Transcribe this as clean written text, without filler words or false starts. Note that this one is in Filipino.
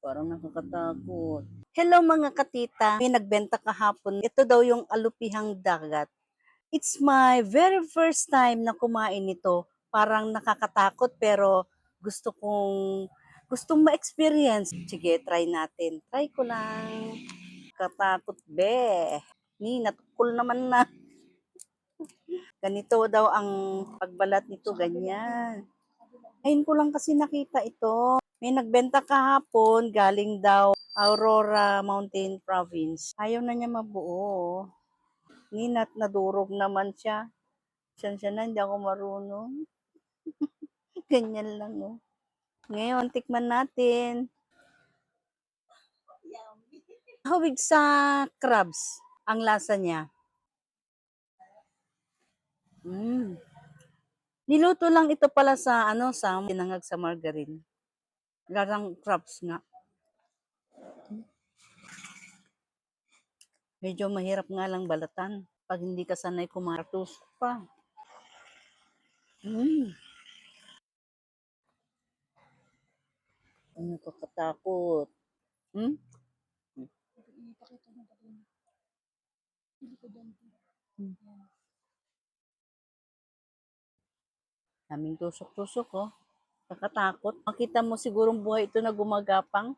Parang nakakatakot. Hello mga katita, may nagbenta kahapon. Ito daw yung alupihang dagat. It's my very first time na kumain nito. Parang nakakatakot pero gustong ma-experience. Sige, try natin. Try ko lang. Katakot be. Ni natukol naman na. Ganito daw ang pagbalat nito, ganyan. Ngayon ko lang kasi nakita ito. May nagbenta kahapon, galing daw Aurora Mountain Province. Ayaw na niya mabuo. Ninat nadurog naman siya. Siya na, hindi ako marunong. Ganyan lang, oh. Ngayon, tikman natin. Hawig sa crabs ang lasa niya. Niluto lang ito pala sa tinangag sa margarine. Larang crabs nga. Medyo mahirap nga lang balatan pag hindi ka sanay kumatos pa. Ano nakakatakot. Hmm? Daming tusok-tusok, oh. Kakatakot. Makita mo sigurong buhay ito na gumagapang.